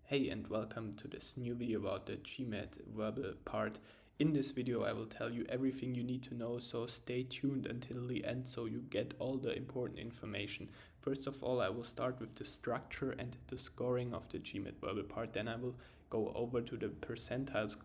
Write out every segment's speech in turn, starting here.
Hey and welcome to this new video about the GMAT Verbal part. In this video I will tell you everything you need to know, so stay tuned until the end so you get all the important information. First of all, I will start with the structure and the scoring of the GMAT Verbal part. Then I will go over to the percentiles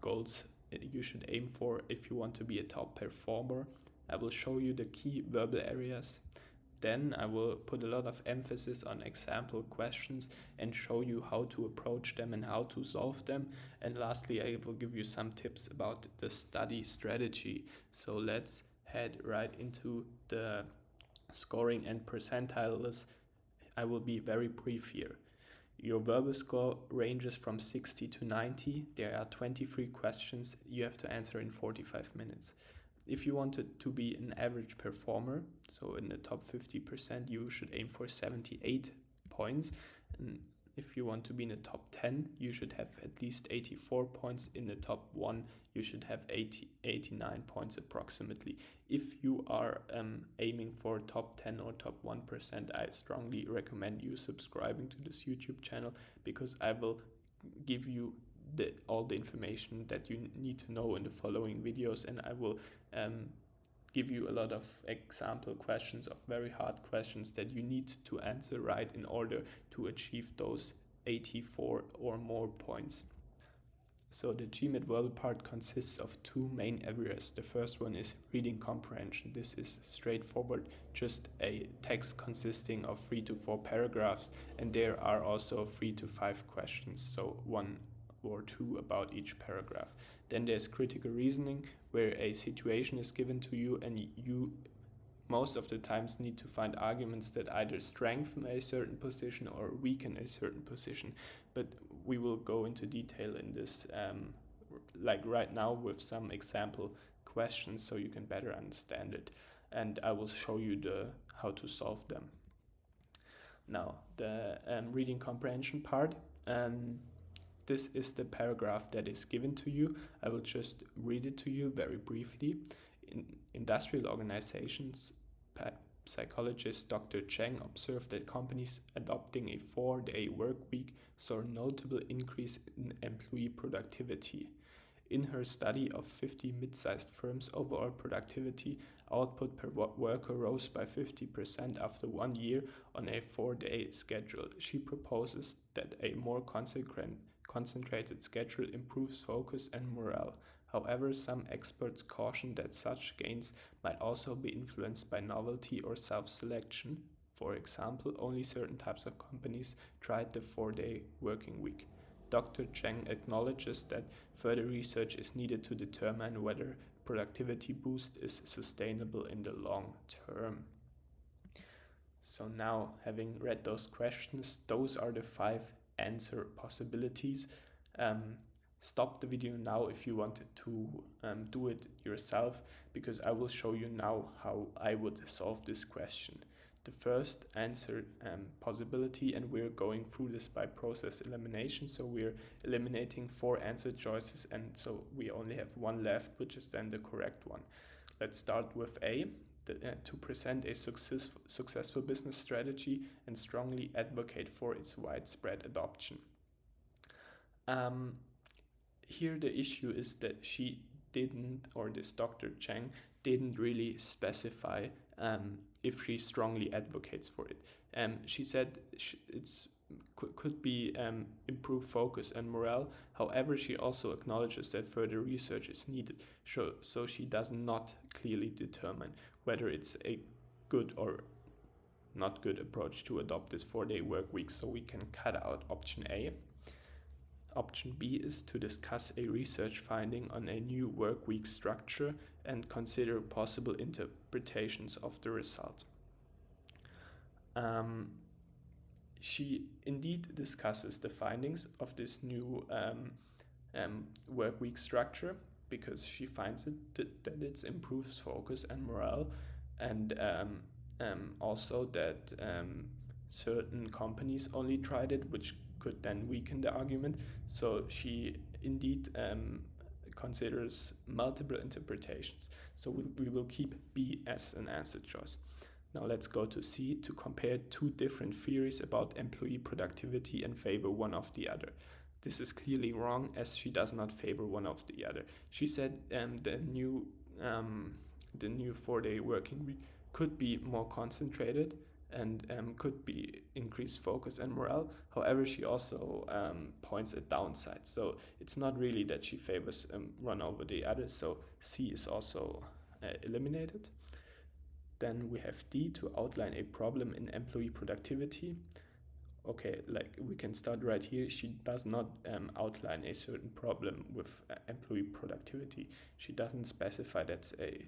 goals you should aim for if you want to be a top performer. I will show you the key verbal areas. Then I will put a lot of emphasis on example questions and show you how to approach them and how to solve them. And lastly, I will give you some tips about the study strategy. So let's head right into the scoring and percentiles. I will be very brief here. Your verbal score ranges from 60 to 90. There are 23 questions you have to answer in 45 minutes. If you wanted to be an average performer, so in the top 50%, you should aim for 78 points. And if you want to be in the top 10, you should have at least 84 points. In the top 1, you should have 89 points approximately. If you are aiming for top 10 or top 1%, I strongly recommend you subscribing to this YouTube channel, because I will give you all the information that you need to know in the following videos, and I will give you a lot of example questions of very hard questions that you need to answer right in order to achieve those 84 or more points. So the GMAT verbal part consists of two main areas. The first one is reading comprehension. This is straightforward, just a text consisting of 3 to 4 paragraphs, and there are also 3 to 5 questions, so 1 or 2 about each paragraph. Then there's critical reasoning, where a situation is given to you and you most of the times need to find arguments that either strengthen a certain position or weaken a certain position. But we will go into detail in this like right now with some example questions so you can better understand it, and I will show you how to solve them. Now the reading comprehension part. This is the paragraph that is given to you. I will just read it to you very briefly. In industrial organizations, psychologist Dr. Cheng observed that companies adopting a 4-day work week saw a notable increase in employee productivity. In her study of 50 mid-sized firms, overall productivity output per worker rose by 50% after 1 year on a 4-day schedule. She proposes that a more concentrated schedule improves focus and morale. However, some experts caution that such gains might also be influenced by novelty or self-selection. For example, only certain types of companies tried the 4-day working week. Dr. Cheng acknowledges that further research is needed to determine whether productivity boost is sustainable in the long term. So now, having read those questions, those are the 5 answer possibilities. Stop the video now if you wanted to do it yourself, because I will show you now how I would solve this question. The first answer possibility, and we're going through this by process elimination, so we're eliminating 4 answer choices, and so we only have 1 left, which is then the correct one. Let's start with A. To present a successful business strategy and strongly advocate for its widespread adoption. Here the issue is that she didn't, or this Dr. Cheng didn't really specify if she strongly advocates for it. She said it's could be improve focus and morale. However, she also acknowledges that further research is needed, so she does not clearly determine whether it's a good or not good approach to adopt this 4-day work week, so we can cut out option A. Option B is to discuss a research finding on a new work week structure and consider possible interpretations of the result. She indeed discusses the findings of this new work week structure, because she finds that it improves focus and morale, and also that certain companies only tried it, which could then weaken the argument. So she indeed considers multiple interpretations. So we will keep B as an answer choice. Now let's go to C, to compare two different theories about employee productivity and favor one of the other. This is clearly wrong, as she does not favor one of the other. She said the new 4-day working week could be more concentrated and could be increased focus and morale. However, she also points at downsides. So it's not really that she favors one over the other. So C is also eliminated. Then we have D, to outline a problem in employee productivity. Okay, like we can start right here. She does not outline a certain problem with employee productivity. She doesn't specify that's a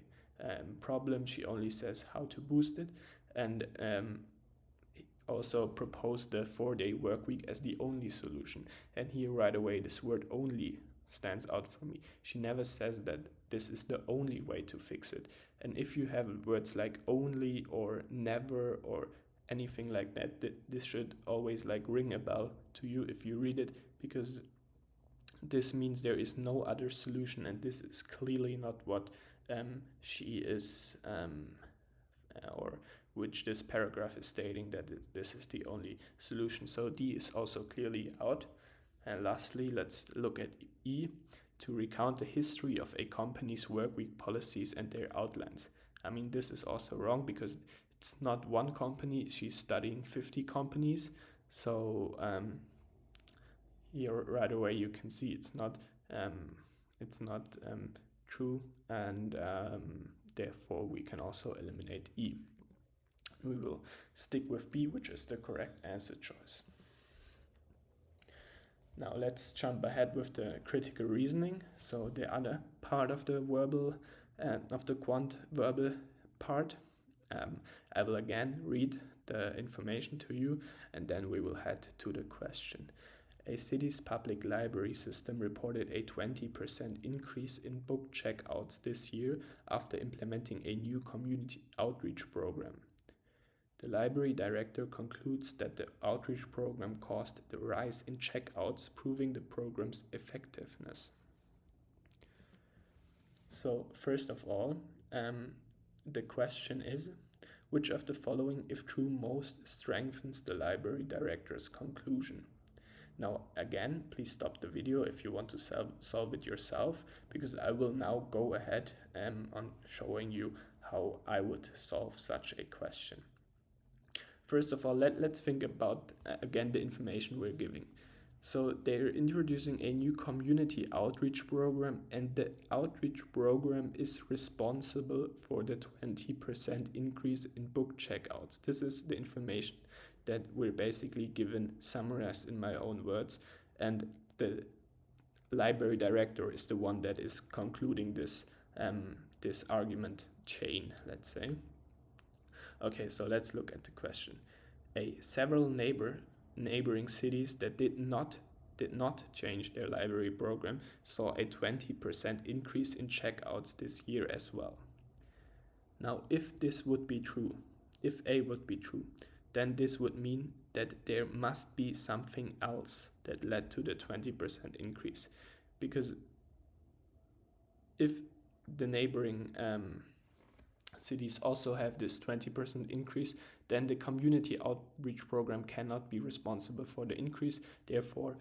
problem. She only says how to boost it, and also proposed the 4-day work week as the only solution. And here right away this word only stands out for me. She never says that this is the only way to fix it. And if you have words like only or never or anything like that, this should always like ring a bell to you if you read it, because this means there is no other solution, and this is clearly not what she is or which this paragraph is stating, that this is the only solution. So D is also clearly out. And lastly, let's look at E, to recount the history of a company's workweek policies and their outlines. I mean, this is also wrong, because it's not one company. She's studying 50 companies. So here right away you can see it's not true, and therefore we can also eliminate E. We will stick with B, which is the correct answer choice. Now let's jump ahead with the critical reasoning. So the other part of the verbal, of the quant verbal part. I will again read the information to you, and then we will head to the question. A city's public library system reported a 20% increase in book checkouts this year after implementing a new community outreach program. The library director concludes that the outreach program caused the rise in checkouts, proving the program's effectiveness. So first of all, the question is, which of the following, if true, most strengthens the library director's conclusion? Now again, please stop the video if you want to solve it yourself, because I will now go ahead on showing you how I would solve such a question. First of all, let's think about, again, the information we're giving. So they're introducing a new community outreach program, and the outreach program is responsible for the 20% increase in book checkouts. This is the information that we're basically given, summarized in my own words, and the library director is the one that is concluding this this argument chain, let's say. Okay, so let's look at the question. Several neighboring cities that did not change their library program saw a 20% increase in checkouts this year as well. Now, if this would be true, if A would be true, then this would mean that there must be something else that led to the 20% increase. Because if the neighboring cities also have this 20% increase, then the community outreach program cannot be responsible for the increase. Therefore,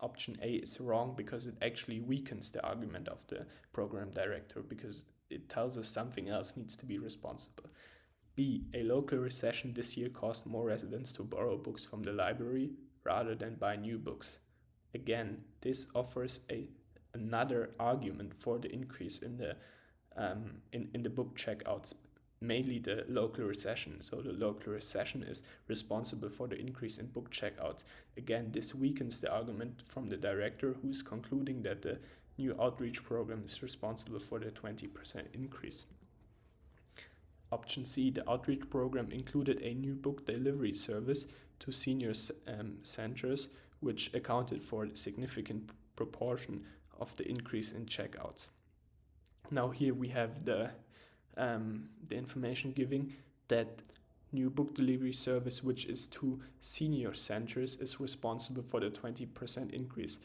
option A is wrong, because it actually weakens the argument of the program director, because it tells us something else needs to be responsible. B, a local recession this year caused more residents to borrow books from the library rather than buy new books. Again, this offers another argument for the increase in the book checkouts, mainly the local recession. So the local recession is responsible for the increase in book checkouts. Again, this weakens the argument from the director, who's concluding that the new outreach program is responsible for the 20% increase. Option C, the outreach program included a new book delivery service to senior centers, which accounted for a significant proportion of the increase in checkouts. Now here we have the information giving that new book delivery service, which is to senior centers, is responsible for the 20% increase.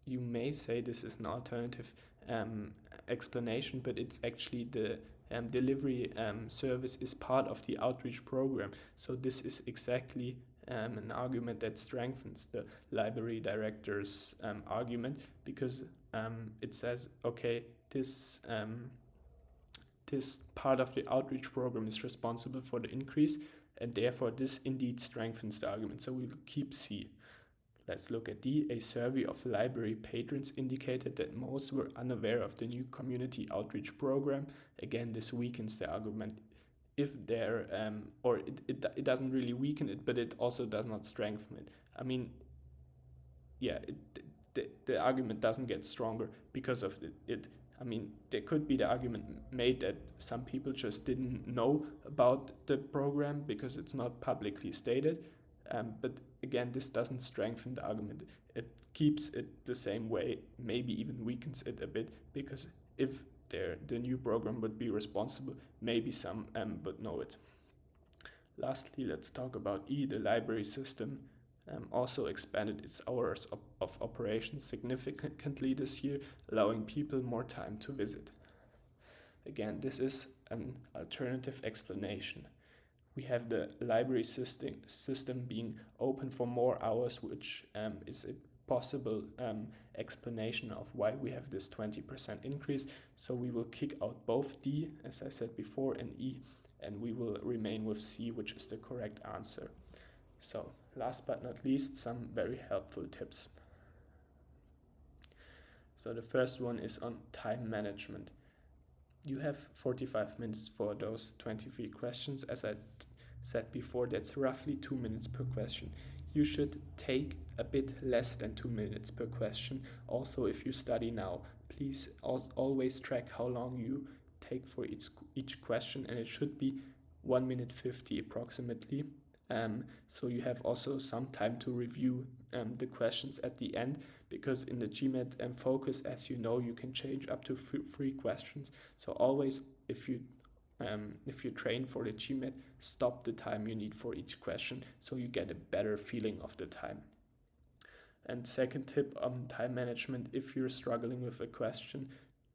You may say this is an alternative explanation, but it's actually the delivery service is part of the outreach program. So this is exactly an argument that strengthens the library director's argument, because it says, okay, this part of the outreach program is responsible for the increase, and therefore this indeed strengthens the argument. So we will keep C. Let's look at D. A survey of library patrons indicated that most were unaware of the new community outreach program. Again, this weakens the argument. If there, or it doesn't really weaken it, but it also does not strengthen it. I mean, yeah, the argument doesn't get stronger because of it. I mean, there could be the argument made that some people just didn't know about the program because it's not publicly stated. But again, this doesn't strengthen the argument. It keeps it the same way, maybe even weakens it a bit, because if the new program would be responsible, maybe some would know it. Lastly, let's talk about E. The library system also expanded its hours of operation significantly this year, allowing people more time to visit. Again, this is an alternative explanation. We have the library system being open for more hours, which is a possible explanation of why we have this 20% increase. So we will kick out both D, as I said before, and E, and we will remain with C, which is the correct answer. So last but not least, some very helpful tips. So the first one is on time management. You have 45 minutes for those 23 questions. As I said before, that's roughly 2 minutes per question. You should take a bit less than 2 minutes per question. Also, if you study now, please always track how long you take for each question, and it should be 1 minute 50 approximately. So you have also some time to review the questions at the end, because in the GMAT Focus, as you know, you can change up to 3 questions. So always, if you train for the GMAT, stop the time you need for each question so you get a better feeling of the time. And second tip on time management: if you're struggling with a question,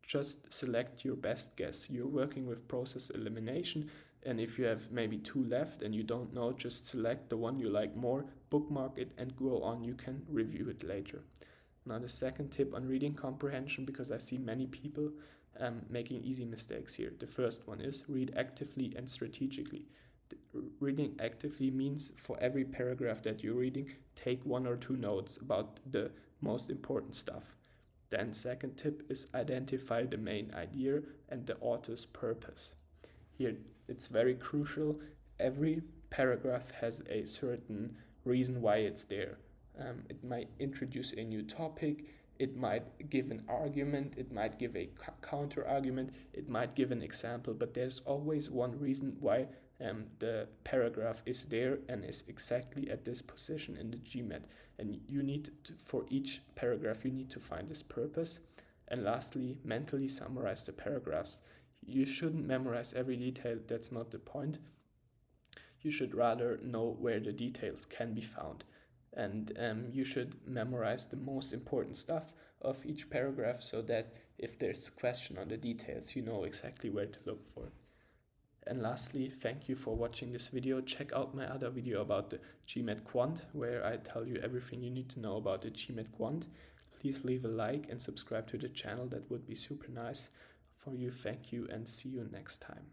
just select your best guess. You're working with process elimination, and if you have maybe 2 left and you don't know, just select the one you like more, bookmark it, and go on. You can review it later. Now the second tip on reading comprehension, because I see many people making easy mistakes here. The first one is read actively and strategically. Reading actively means for every paragraph that you're reading, take 1 or 2 notes about the most important stuff. Then second tip is identify the main idea and the author's purpose. Here it's very crucial. Every paragraph has a certain reason why it's there. It might introduce a new topic, it might give an argument, it might give a counter argument, it might give an example, but there's always one reason why the paragraph is there and is exactly at this position in the GMAT. And you need to, for each paragraph, you need to find this purpose. And lastly, mentally summarize the paragraphs. You shouldn't memorize every detail, that's not the point. You should rather know where the details can be found. And you should memorize the most important stuff of each paragraph, so that if there's a question on the details, you know exactly where to look for. And lastly, thank you for watching this video. Check out my other video about the GMAT Quant, where I tell you everything you need to know about the GMAT Quant. Please leave a like and subscribe to the channel, that would be super nice for you. Thank you, and see you next time.